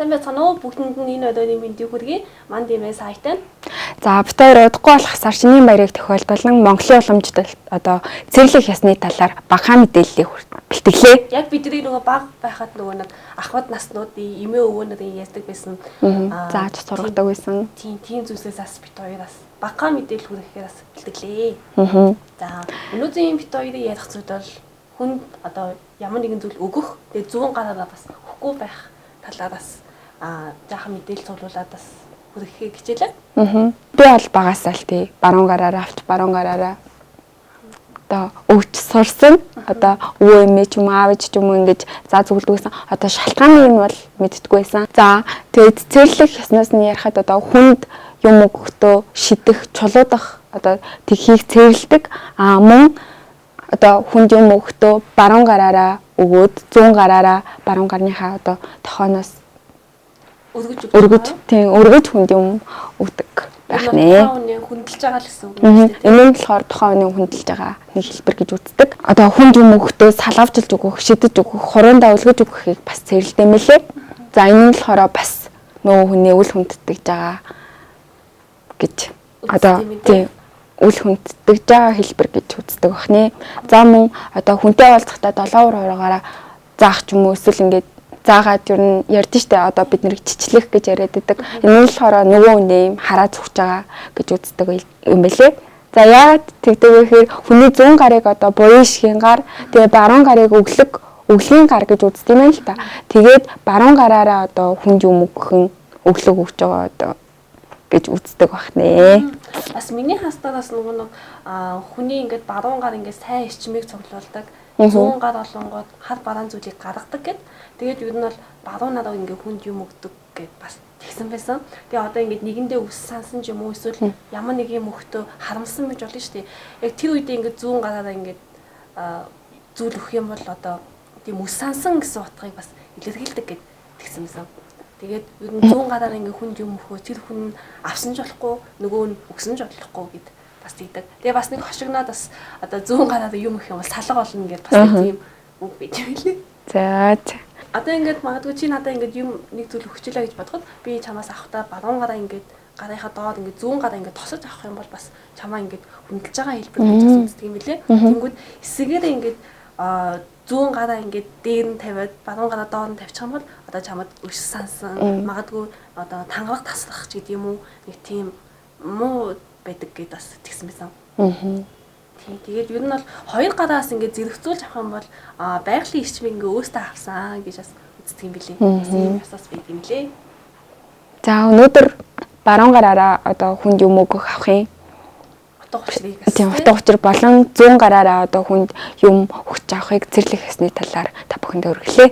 Сайн байцгаана уу? Бүгдэнд нь энэ өдрийн мэндийг хүргэе. Манд имэйл сайтаа. За бид хоёр удахгүй болох сар шинийн баярыг тохиолдуулан Монголын уламжлалт одоо цэрлэх ясны талаар багахан мэдээллийг бэлтгэлээ. Яг бидний нөгөө баг байхад нөгөө нэг ахмад наснуудын эмээ өвөөнүүдийн ярьдаг байсан. Зааж сургадаг байсан. Тийм зүйлсээс бас бид хоёроос багахан мэдээлэл хүргэхээр бас бэлтгэлээ. За өнөөдрийн бид хоёрын ярих зүйл бол хүн одоо ямар нэгэн зүйл өгөх, тэгээ зүүн гараараа бас өгөхгүй байх талаараас жаахан мэдээлэл цуглуулад бас хүргэхийг хичээлээ. Би бол багасаа л тий баруун гараараа авч баруун гараараа одоо өгч сурсан. Одоо өвөө эмээ ч юм аав ч юм уу ингэж заа зүгэлдэг байсан. Одоо шалтгааныг нь бол мэддэггүй байсан. За тэгээд цэрлэх яснаас нь ярихад одоо хүнд юм өгөхдөө шидэх, чулуудах одоо тэг хийх цэрлдэг. Мөн одоо хүнд юм өгөхдөө баруун гараараа өгөөд зүүн гараараа баруун гарныхаа одоо тохооноос өргөж хүнд юм өгдөг байх нэ. Хүндэлж байгаа л гэсэн үг юм шүү дээ. Энэ нь болохоор тухайн хүний хүндэлж байгаа нэг хэлбэр гэж үздэг. Одоо хүнд юм өгөхдөө салгавжилж өгөх, шидэж өгөх, хуруундаа өлгөж өгөхийг бас цэрлэдэг мэлээ. За энэ нь болохоор бас нөгөө хүний үл хүндэтгэж байгаа гэж одоо тийм үл хүндэтгэж байгаа хэлбэр гэж үздэг бахнэ. За мөн одоо хүнтэй уулзахдаа 7 хуруугаараа заах ч юм уу эсвэл ингээд заагаад юу н ярьдэн штэ одоо бид нэр чичлэх гэж яриад байдаг. Энэ нь болохоор нөгөө үнэ юм хараа зүгж байгаа гэж үздэг юм бэлээ. За яагаад тэгдэг вэ гэхээр хүний зүүн гарыг одоо буян шигийн гар, тэгээ баруун гарыг өглөгийн гар гэж үздэг юм л та. Тэгээд баруун гараараа одоо хүнд юм өгөхөн өглөг өгч байгаа одоо гэж үздэг бахнэ. Бас миний хастараас нөгөө нэг хүний ингээд баруун гар ингээд сайн эрчмийг цуглуулдаг. Зүүн гар олонгод хар бараан зүйлийг гаргадаг гэд. Тэгээд юу нь бол баруунаараа ингээд хүнд юм өгдөг гэд бас тэгсэн байсан. Тэгээ одоо ингээд нэгэндээ үс сансан ч юм уу эсвэл ямар нэг юм өгтөө харамсан байж болно шүү дээ. Яг тэр үедээ ингээд зүүн гараараа ингээд зүйл өгөх юм бол одоо тийм үс сансан гэсэн утгыг бас илэрхийлдэг гэд тэгсэн байсан. Тэгээд юу нь зүүн гараараа ингээд хүнд юм өгөхөө тэр хүн авсан ч болохгүй нөгөө нь өгсөн ч болохгүй гэд бас тийдэг. Тэгээ бас нэг хошигноод бас одоо зүүн гараараа юм өгөх юм бол салга болно гэд бас тийм үг байж юм лээ. За одоо ингээд магадгүй чи надаа ингээд юм нэг зүйл өгчлээ гэж бодоход би чамаас авахтаа баруун гараа ингээд гарынхаа доод ингээд зүүн гараа ингээд тосож авах юм бол бас чамаа ингээд хүндэлж байгаа хэлбэр гэж үздэг юм билээ. Тэнгүүд эсэгээрээ ингээд зүүн гараа ингээд дээр нь тавиад баруун гараа доор нь тавьчих юм бол одоо чамд өш сансан магадгүй одоо тангараг таслах ч гэдэг юм уу нэг тийм муу байдаг гэдээ бас тэгсэн байсан. Тэгээд ер нь бол хоёр гараас ингээд зэрэгцүүлж авах юм бол байгалийн эрчмийг ингээд өөстөө авсан гэж бас үздэг юм билээ. Тийм асаас байдаг юм лээ. За өнөөдөр баруун гараараа одоо хүнд юм өгөх авахын утга учирыг бас тийм утга учир болон зүүн гараараа одоо хүнд юм өгч авахыг цэрлэх ясны талаар та бүхэндээ өргөлээ.